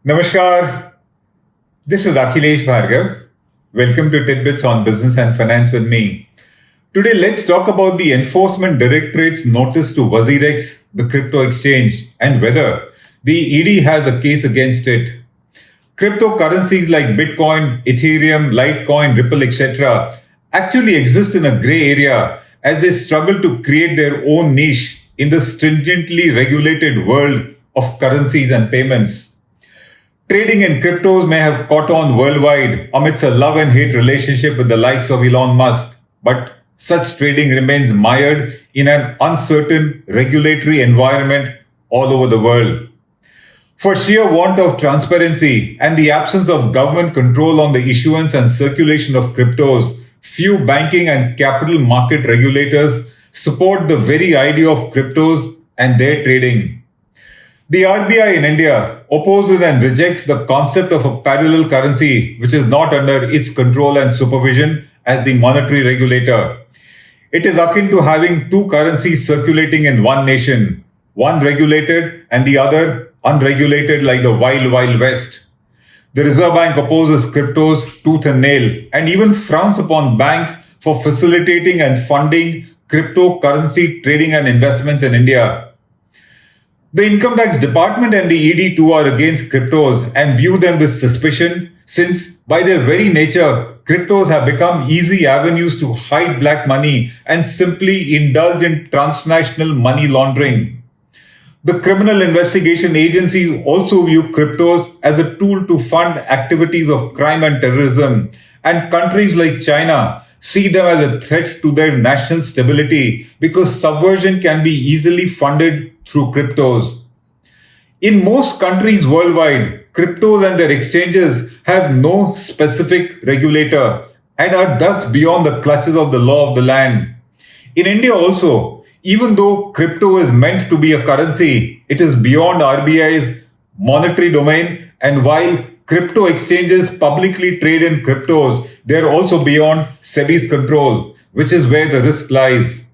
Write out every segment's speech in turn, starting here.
Namaskar. This is Akhilesh Bhargav. Welcome to Tidbits on Business and Finance with me. Today, let's talk about the Enforcement Directorate's notice to WazirX, the crypto exchange, and whether the ED has a case against it. Cryptocurrencies like Bitcoin, Ethereum, Litecoin, Ripple, etc. actually exist in a gray area as they struggle to create their own niche in the stringently regulated world of currencies and payments. Trading in cryptos may have caught on worldwide amidst a love and hate relationship with the likes of Elon Musk, but such trading remains mired in an uncertain regulatory environment all over the world. For sheer want of transparency and the absence of government control on the issuance and circulation of cryptos, few banking and capital market regulators support the very idea of cryptos and their trading. The RBI in India opposes and rejects the concept of a parallel currency which is not under its control and supervision as the monetary regulator. It is akin to having two currencies circulating in one nation, one regulated and the other unregulated like the wild, wild west. The Reserve Bank opposes cryptos tooth and nail and even frowns upon banks for facilitating and funding cryptocurrency trading and investments in India. The Income Tax Department and the ED too are against cryptos and view them with suspicion since, by their very nature, cryptos have become easy avenues to hide black money and simply indulge in transnational money laundering. The criminal investigation agencies also view cryptos as a tool to fund activities of crime and terrorism, and countries like China see them as a threat to their national stability because subversion can be easily funded through cryptos. In most countries worldwide, cryptos and their exchanges have no specific regulator and are thus beyond the clutches of the law of the land. In India also, even though crypto is meant to be a currency, it is beyond RBI's monetary domain, and while crypto exchanges publicly trade in cryptos, they are also beyond SEBI's control, which is where the risk lies.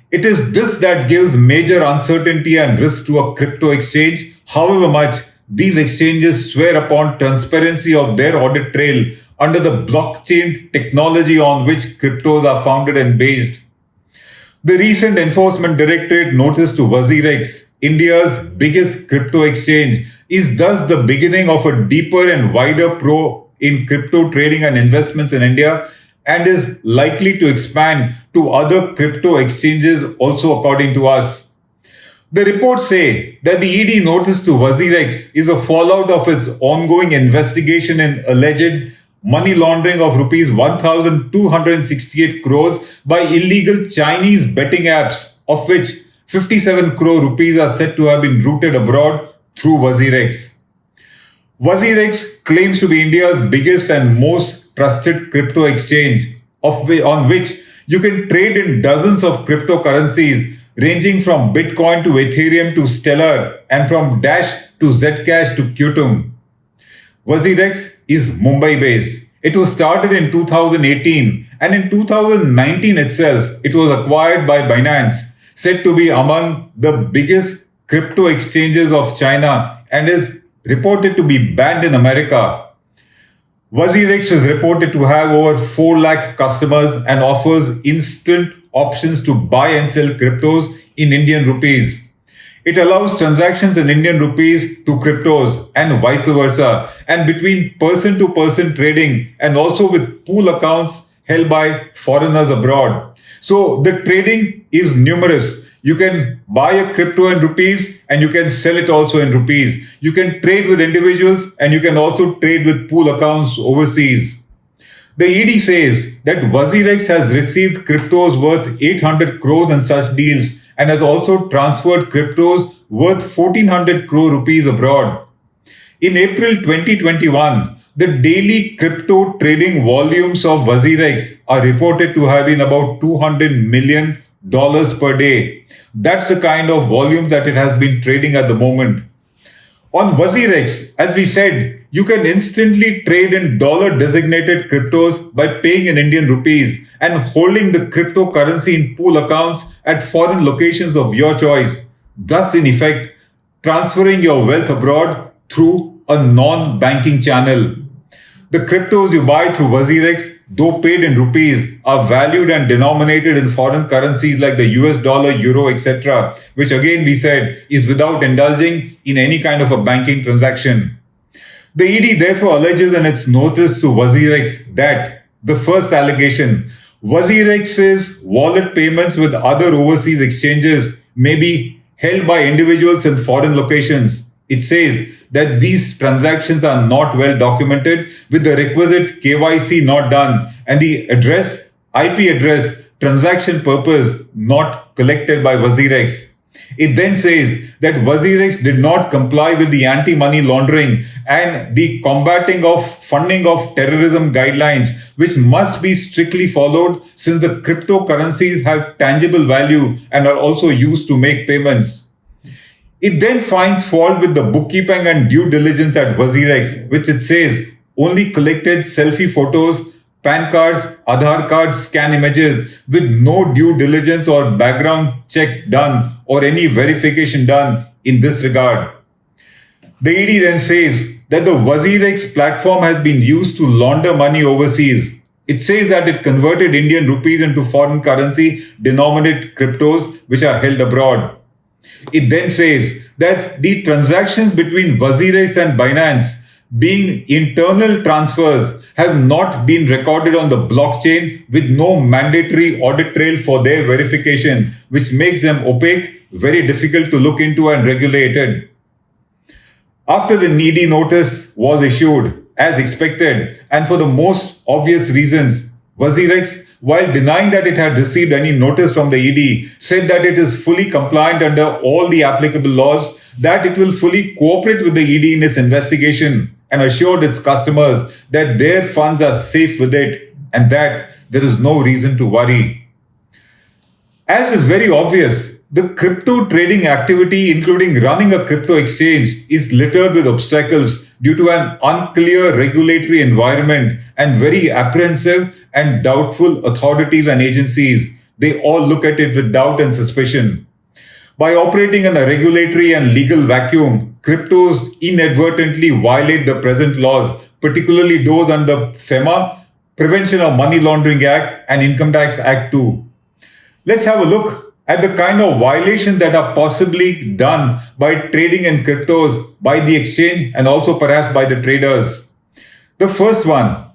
It is this that gives major uncertainty and risk to a crypto exchange, however much these exchanges swear upon transparency of their audit trail under the blockchain technology on which cryptos are founded and based. The recent Enforcement Directorate notice to WazirX, India's biggest crypto exchange, is thus the beginning of a deeper and wider probe in crypto trading and investments in India and is likely to expand to other crypto exchanges also, according to us. The reports say that the ED notice to WazirX is a fallout of its ongoing investigation in alleged money laundering of rupees 1,268 crores by illegal Chinese betting apps, of which 57 crore rupees are said to have been routed abroad through WazirX. WazirX claims to be India's biggest and most trusted crypto exchange, on which you can trade in dozens of cryptocurrencies ranging from Bitcoin to Ethereum to Stellar and from Dash to Zcash to Qtum. WazirX is Mumbai based. It was started in 2018 and in 2019 itself it was acquired by Binance, said to be among the biggest crypto exchanges of China and is reported to be banned in America. WazirX is reported to have over 4 lakh customers and offers instant options to buy and sell cryptos in Indian rupees. It allows transactions in Indian rupees to cryptos and vice versa, and between person to person trading, and also with pool accounts held by foreigners abroad. So the trading is numerous. You can buy a crypto in rupees and you can sell it also in rupees. You can trade with individuals and you can also trade with pool accounts overseas. The ED says that WazirX has received cryptos worth 800 crores in such deals and has also transferred cryptos worth 1400 crore rupees abroad. In April 2021, the daily crypto trading volumes of WazirX are reported to have been about $200 million per day. That's the kind of volume that it has been trading at the moment. On WazirX, as we said, you can instantly trade in dollar designated cryptos by paying in Indian rupees and holding the cryptocurrency in pool accounts at foreign locations of your choice, thus in effect transferring your wealth abroad through a non-banking channel. The cryptos you buy through WazirX, though paid in rupees, are valued and denominated in foreign currencies like the US dollar, euro, etc., which again we said is without indulging in any kind of a banking transaction. The ED therefore alleges in its notice to WazirX that the first allegation, WazirX's wallet payments with other overseas exchanges may be held by individuals in foreign locations. It says that these transactions are not well documented with the requisite KYC not done and the address, IP address, transaction purpose not collected by WazirX. It then says that WazirX did not comply with the anti-money laundering and the combating of funding of terrorism guidelines, which must be strictly followed since the cryptocurrencies have tangible value and are also used to make payments. It then finds fault with the bookkeeping and due diligence at WazirX, which it says only collected selfie photos, PAN cards, Aadhaar cards, scan images with no due diligence or background check done or any verification done in this regard. The ED then says that the WazirX platform has been used to launder money overseas. It says that it converted Indian rupees into foreign currency denominated cryptos which are held abroad. It then says that the transactions between WazirX and Binance, being internal transfers, have not been recorded on the blockchain with no mandatory audit trail for their verification, which makes them opaque, very difficult to look into and regulated. After the needy notice was issued, as expected, and for the most obvious reasons, WazirX, while denying that it had received any notice from the ED, said that it is fully compliant under all the applicable laws, that it will fully cooperate with the ED in its investigation and assured its customers that their funds are safe with it and that there is no reason to worry. As is very obvious, the crypto trading activity, including running a crypto exchange, is littered with obstacles due to an unclear regulatory environment and very apprehensive and doubtful authorities and agencies. They all look at it with doubt and suspicion. By operating in a regulatory and legal vacuum, cryptos inadvertently violate the present laws, particularly those under FEMA, Prevention of Money Laundering Act, and Income Tax Act 2. Let's have a look at the kind of violations that are possibly done by trading in cryptos by the exchange and also perhaps by the traders. The first one,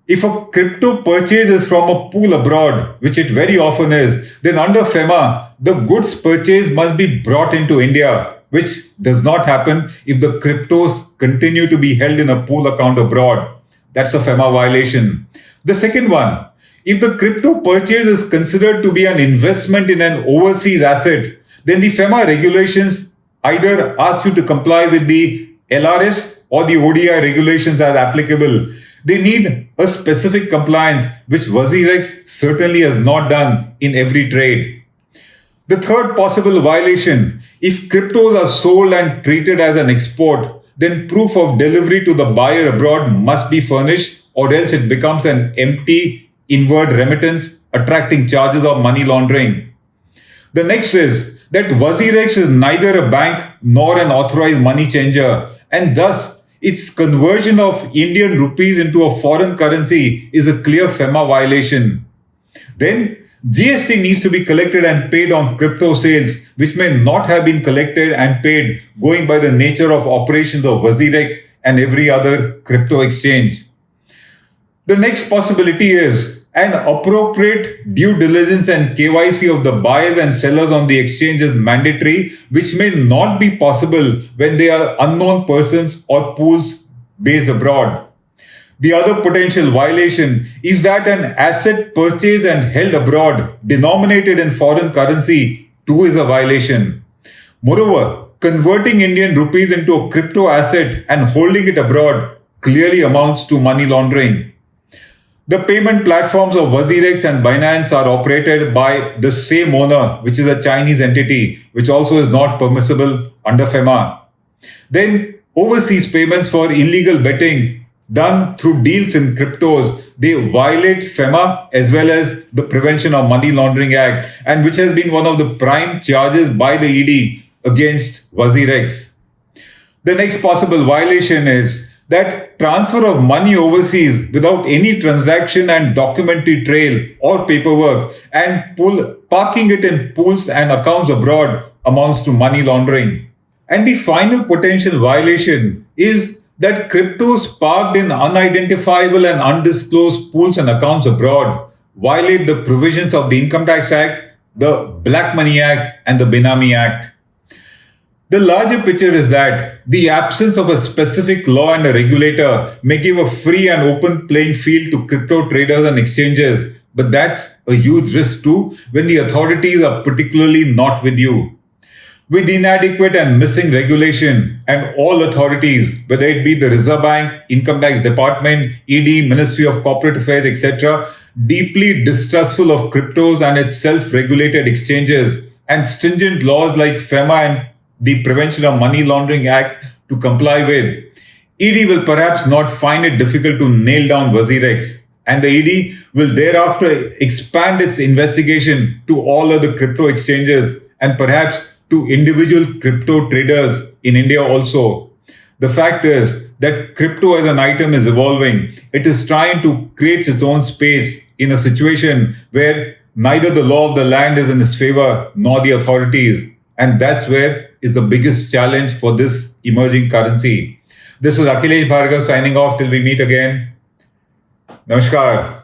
if a crypto purchase is from a pool abroad, which it very often is, then under FEMA, the goods purchased must be brought into India, which does not happen if the cryptos continue to be held in a pool account abroad. That's a FEMA violation. The second one, if the crypto purchase is considered to be an investment in an overseas asset, then the FEMA regulations either ask you to comply with the LRS or the ODI regulations as applicable. They need a specific compliance, which WazirX certainly has not done in every trade. The third possible violation, if cryptos are sold and treated as an export, then proof of delivery to the buyer abroad must be furnished, or else it becomes an empty inward remittance, attracting charges of money laundering. The next is that WazirX is neither a bank nor an authorized money changer, and thus its conversion of Indian rupees into a foreign currency is a clear FEMA violation. Then GST needs to be collected and paid on crypto sales, which may not have been collected and paid going by the nature of operations of WazirX and every other crypto exchange. The next possibility is an appropriate due diligence and KYC of the buyers and sellers on the exchange is mandatory, which may not be possible when they are unknown persons or pools based abroad. The other potential violation is that an asset purchased and held abroad, denominated in foreign currency, too is a violation. Moreover, converting Indian rupees into a crypto asset and holding it abroad clearly amounts to money laundering. The payment platforms of WazirX and Binance are operated by the same owner, which is a Chinese entity, which also is not permissible under FEMA. Then, overseas payments for illegal betting done through deals in cryptos, they violate FEMA as well as the Prevention of Money Laundering Act, and which has been one of the prime charges by the ED against WazirX. The next possible violation is that transfer of money overseas without any transaction and documentary trail or paperwork and parking it in pools and accounts abroad amounts to money laundering. And the final potential violation is that cryptos parked in unidentifiable and undisclosed pools and accounts abroad violate the provisions of the Income Tax Act, the Black Money Act, and the Benami Act. The larger picture is that the absence of a specific law and a regulator may give a free and open playing field to crypto traders and exchanges, but that's a huge risk too when the authorities are particularly not with you. With inadequate and missing regulation, and all authorities, whether it be the Reserve Bank, Income Tax Department, ED, Ministry of Corporate Affairs, etc., deeply distrustful of cryptos and its self-regulated exchanges, and stringent laws like FEMA and the Prevention of Money Laundering Act to comply with, ED will perhaps not find it difficult to nail down WazirX, and the ED will thereafter expand its investigation to all other crypto exchanges and perhaps to individual crypto traders in India also. The fact is that crypto as an item is evolving. It is trying to create its own space in a situation where neither the law of the land is in its favor nor the authorities. And that's where is the biggest challenge for this emerging currency. This is Akhilesh Bhargav signing off till we meet again. Namaskar.